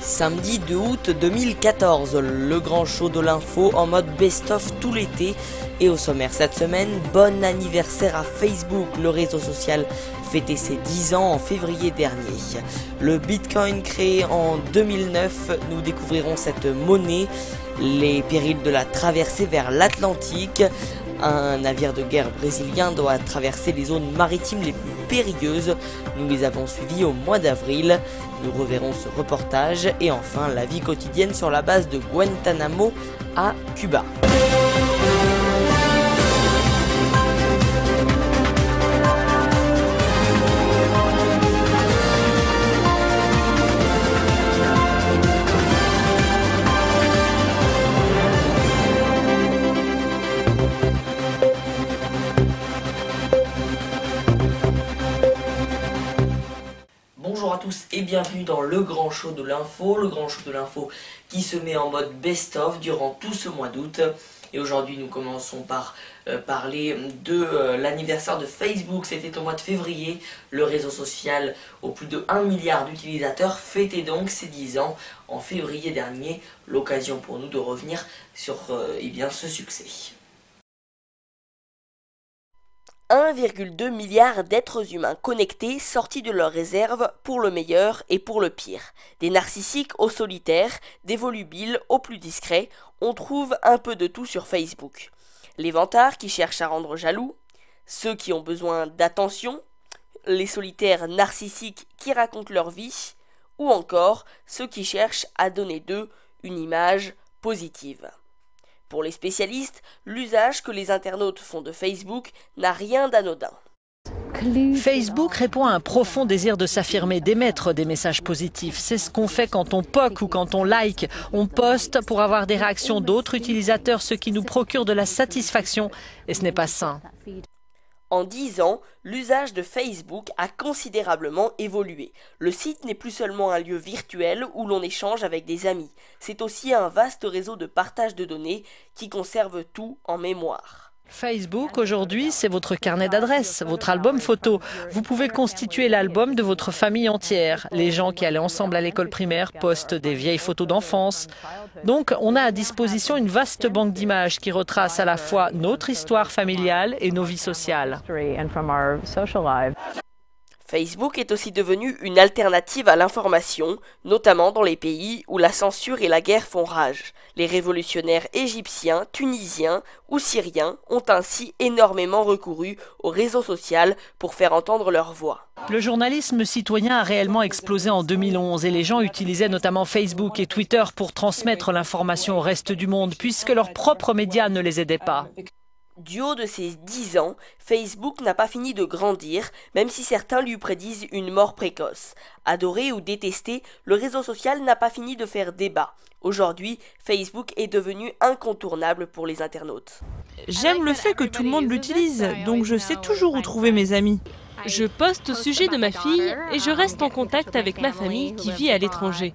Samedi 2 août 2014, le grand show de l'info en mode best-of tout l'été. Et au sommaire cette semaine, bon anniversaire à Facebook, le réseau social fêtait ses 10 ans en février dernier. Le Bitcoin créé en 2009, nous découvrirons cette monnaie, les périls de la traversée vers l'Atlantique. Un navire de guerre brésilien doit traverser les zones maritimes les plus périlleuses. Nous les avons suivis au mois d'avril. Nous reverrons ce reportage et enfin la vie quotidienne sur la base de Guantanamo à Cuba. Bonjour à tous et bienvenue dans le grand show de l'info qui se met en mode best-of durant tout ce mois d'août. Et aujourd'hui nous commençons par parler de l'anniversaire de Facebook. C'était au mois de février, le réseau social aux plus de 1 milliard d'utilisateurs fêtait donc ses 10 ans en février dernier. L'occasion pour nous de revenir sur ce succès. 1,2 milliard d'êtres humains connectés sortis de leur réserve pour le meilleur et pour le pire. Des narcissiques aux solitaires, des volubiles aux plus discrets, on trouve un peu de tout sur Facebook. Les vantards qui cherchent à rendre jaloux, ceux qui ont besoin d'attention, les solitaires narcissiques qui racontent leur vie, ou encore ceux qui cherchent à donner d'eux une image positive. Pour les spécialistes, l'usage que les internautes font de Facebook n'a rien d'anodin. Facebook répond à un profond désir de s'affirmer, d'émettre des messages positifs. C'est ce qu'on fait quand on poke ou quand on like. On poste pour avoir des réactions d'autres utilisateurs, ce qui nous procure de la satisfaction. Et ce n'est pas sain. En 10 ans, l'usage de Facebook a considérablement évolué. Le site n'est plus seulement un lieu virtuel où l'on échange avec des amis. C'est aussi un vaste réseau de partage de données qui conserve tout en mémoire. Facebook, aujourd'hui, c'est votre carnet d'adresses, votre album photo. Vous pouvez constituer l'album de votre famille entière. Les gens qui allaient ensemble à l'école primaire postent des vieilles photos d'enfance. Donc, on a à disposition une vaste banque d'images qui retrace à la fois notre histoire familiale et nos vies sociales. Facebook est aussi devenu une alternative à l'information, notamment dans les pays où la censure et la guerre font rage. Les révolutionnaires égyptiens, tunisiens ou syriens ont ainsi énormément recouru au réseau social pour faire entendre leur voix. Le journalisme citoyen a réellement explosé en 2011 et les gens utilisaient notamment Facebook et Twitter pour transmettre l'information au reste du monde puisque leurs propres médias ne les aidaient pas. Du haut de ses 10 ans, Facebook n'a pas fini de grandir, même si certains lui prédisent une mort précoce. Adoré ou détesté, le réseau social n'a pas fini de faire débat. Aujourd'hui, Facebook est devenu incontournable pour les internautes. J'aime le fait que tout le monde l'utilise, donc je sais toujours où trouver mes amis. Je poste au sujet de ma fille et je reste en contact avec ma famille qui vit à l'étranger.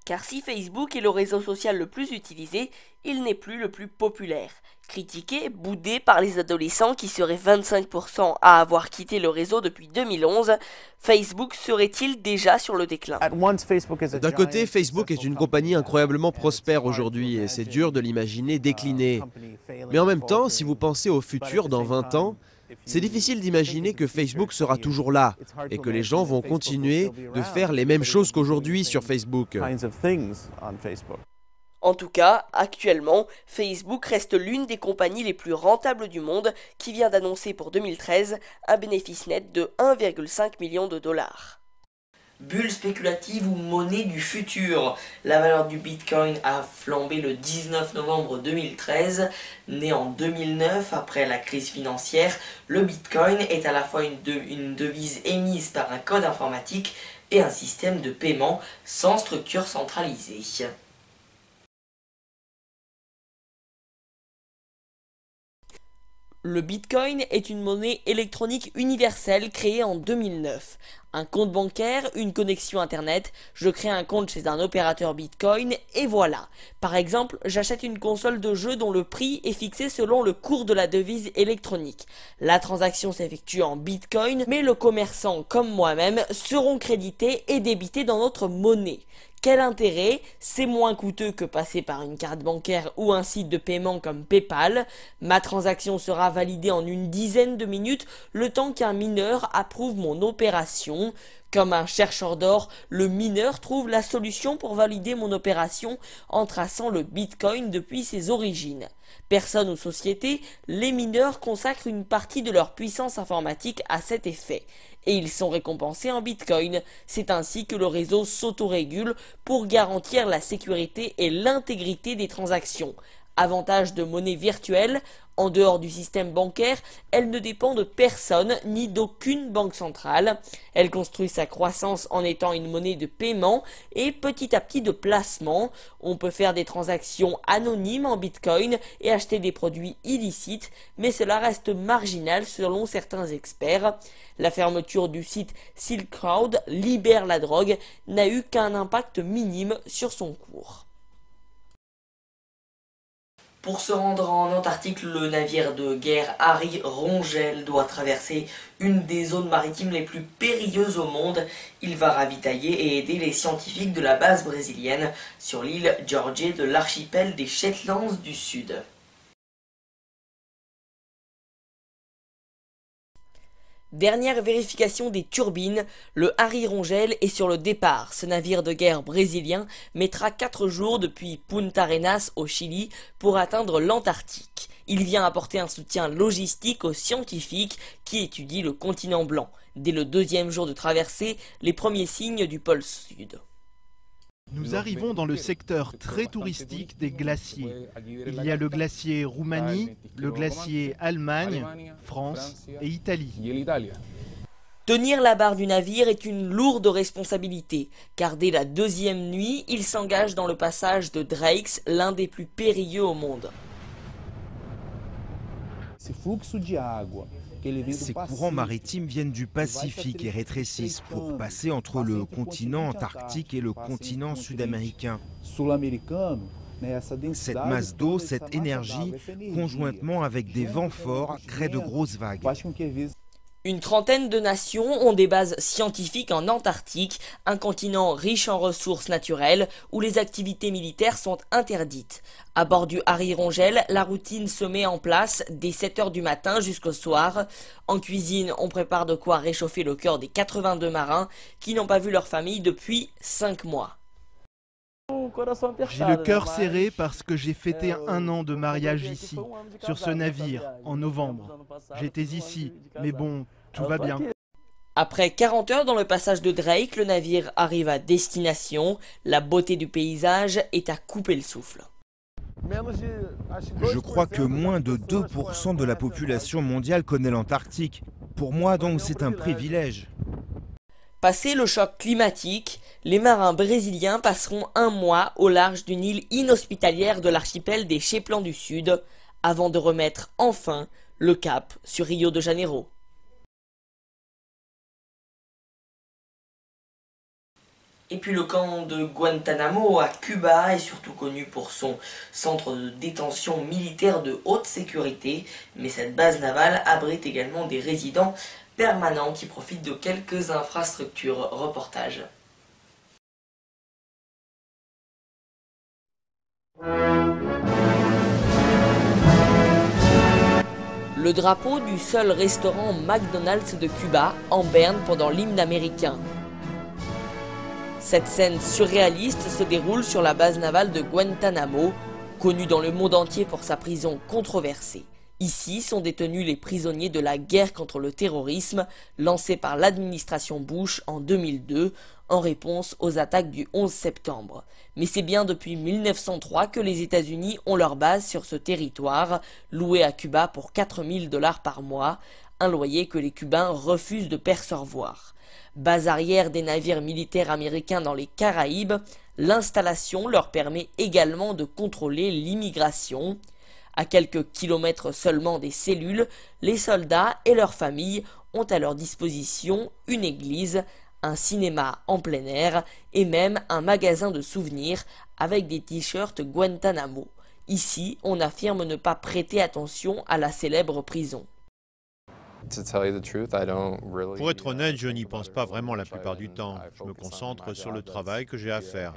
Car si Facebook est le réseau social le plus utilisé, il n'est plus le plus populaire. Critiqué, boudé par les adolescents qui seraient 25% à avoir quitté le réseau depuis 2011, Facebook serait-il déjà sur le déclin? D'un côté, Facebook est une compagnie incroyablement prospère aujourd'hui et c'est dur de l'imaginer décliner. Mais en même temps, si vous pensez au futur dans 20 ans, c'est difficile d'imaginer que Facebook sera toujours là et que les gens vont continuer de faire les mêmes choses qu'aujourd'hui sur Facebook. En tout cas, actuellement, Facebook reste l'une des compagnies les plus rentables du monde qui vient d'annoncer pour 2013 un bénéfice net de 1,5 million de dollars. Bulle spéculative ou monnaie du futur. La valeur du Bitcoin a flambé le 19 novembre 2013. Né en 2009 après la crise financière, le Bitcoin est à la fois une devise émise par un code informatique et un système de paiement sans structure centralisée. Le Bitcoin est une monnaie électronique universelle créée en 2009. Un compte bancaire, une connexion internet, je crée un compte chez un opérateur Bitcoin et voilà. Par exemple, j'achète une console de jeu dont le prix est fixé selon le cours de la devise électronique. La transaction s'effectue en Bitcoin, mais le commerçant comme moi-même seront crédités et débités dans notre monnaie. Quel intérêt? C'est moins coûteux que passer par une carte bancaire ou un site de paiement comme PayPal. Ma transaction sera validée en une dizaine de minutes, le temps qu'un mineur approuve mon opération. Comme un chercheur d'or, le mineur trouve la solution pour valider mon opération en traçant le Bitcoin depuis ses origines. Personne ou société, les mineurs consacrent une partie de leur puissance informatique à cet effet. Et ils sont récompensés en Bitcoin. C'est ainsi que le réseau s'autorégule pour garantir la sécurité et l'intégrité des transactions. Avantage de monnaie virtuelle, en dehors du système bancaire, elle ne dépend de personne ni d'aucune banque centrale. Elle construit sa croissance en étant une monnaie de paiement et petit à petit de placement. On peut faire des transactions anonymes en Bitcoin et acheter des produits illicites, mais cela reste marginal selon certains experts. La fermeture du site Silk Road libère la drogue n'a eu qu'un impact minime sur son cours. Pour se rendre en Antarctique, le navire de guerre Harry Rongel doit traverser une des zones maritimes les plus périlleuses au monde. Il va ravitailler et aider les scientifiques de la base brésilienne sur l'île Georgié de l'archipel des Shetlands du Sud. Dernière vérification des turbines, le Harry Rongel est sur le départ. Ce navire de guerre brésilien mettra 4 jours depuis Punta Arenas au Chili pour atteindre l'Antarctique. Il vient apporter un soutien logistique aux scientifiques qui étudient le continent blanc. Dès le 2e jour de traversée, les premiers signes du pôle Sud. Nous arrivons dans le secteur très touristique des glaciers. Il y a le glacier Roumanie, le glacier Allemagne, France et Italie. Tenir la barre du navire est une lourde responsabilité, car dès la 2e nuit, il s'engage dans le passage de Drakes, l'un des plus périlleux au monde. Ces courants maritimes viennent du Pacifique et rétrécissent pour passer entre le continent antarctique et le continent sud-américain. Cette masse d'eau, cette énergie, conjointement avec des vents forts, crée de grosses vagues. Une trentaine de nations ont des bases scientifiques en Antarctique, un continent riche en ressources naturelles où les activités militaires sont interdites. À bord du Harry Rongel, la routine se met en place dès 7 h du matin jusqu'au soir. En cuisine, on prépare de quoi réchauffer le cœur des 82 marins qui n'ont pas vu leur famille depuis 5 mois. J'ai le cœur serré parce que j'ai fêté 1 an de mariage ici, sur ce navire, en novembre. J'étais ici, mais bon, tout va bien. Après 40 heures dans le passage de Drake, le navire arrive à destination. La beauté du paysage est à couper le souffle. Je crois que moins de 2% de la population mondiale connaît l'Antarctique. Pour moi, donc, c'est un privilège. Passé le choc climatique, les marins brésiliens passeront 1 mois au large d'une île inhospitalière de l'archipel des Shetlands du Sud, avant de remettre enfin le cap sur Rio de Janeiro. Et puis le camp de Guantanamo à Cuba est surtout connu pour son centre de détention militaire de haute sécurité, mais cette base navale abrite également des résidents permanents qui profitent de quelques infrastructures. Reportage. Le drapeau du seul restaurant McDonald's de Cuba en berne pendant l'hymne américain. Cette scène surréaliste se déroule sur la base navale de Guantanamo, connue dans le monde entier pour sa prison controversée. Ici sont détenus les prisonniers de la guerre contre le terrorisme lancée par l'administration Bush en 2002 en réponse aux attaques du 11 septembre. Mais c'est bien depuis 1903 que les États-Unis ont leur base sur ce territoire, loué à Cuba pour 4 000 $ par mois, un loyer que les Cubains refusent de percevoir. Base arrière des navires militaires américains dans les Caraïbes, l'installation leur permet également de contrôler l'immigration. À quelques kilomètres seulement des cellules, les soldats et leurs familles ont à leur disposition une église, un cinéma en plein air et même un magasin de souvenirs avec des t-shirts Guantanamo. Ici, on affirme ne pas prêter attention à la célèbre prison. Pour être honnête, je n'y pense pas vraiment la plupart du temps. Je me concentre sur le travail que j'ai à faire.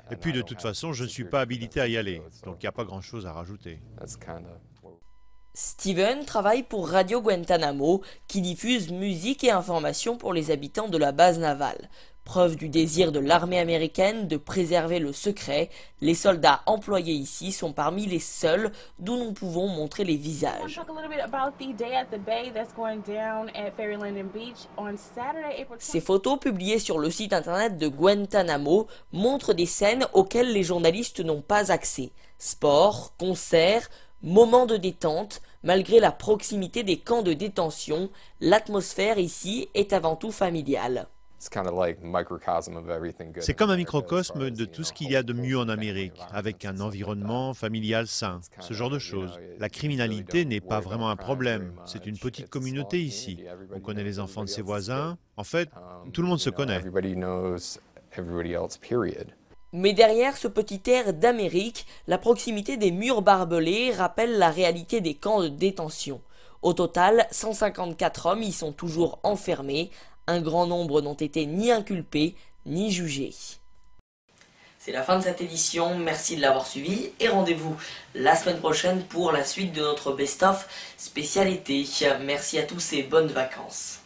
Et puis de toute façon, je ne suis pas habilité à y aller, donc il n'y a pas grand-chose à rajouter. Steven travaille pour Radio Guantanamo, qui diffuse musique et informations pour les habitants de la base navale. Preuve du désir de l'armée américaine de préserver le secret, les soldats employés ici sont parmi les seuls dont nous pouvons montrer les visages. Ces photos publiées sur le site internet de Guantanamo montrent des scènes auxquelles les journalistes n'ont pas accès. Sport, concerts, moments de détente, malgré la proximité des camps de détention, l'atmosphère ici est avant tout familiale. C'est comme un microcosme de tout ce qu'il y a de mieux en Amérique, avec un environnement familial sain, ce genre de choses. La criminalité n'est pas vraiment un problème, c'est une petite communauté ici. On connaît les enfants de ses voisins, en fait, tout le monde se connaît. Mais derrière ce petit air d'Amérique, la proximité des murs barbelés rappelle la réalité des camps de détention. Au total, 154 hommes y sont toujours enfermés. Un grand nombre n'ont été ni inculpés, ni jugés. C'est la fin de cette édition, merci de l'avoir suivi et rendez-vous la semaine prochaine pour la suite de notre best-of spécialité. Merci à tous et bonnes vacances.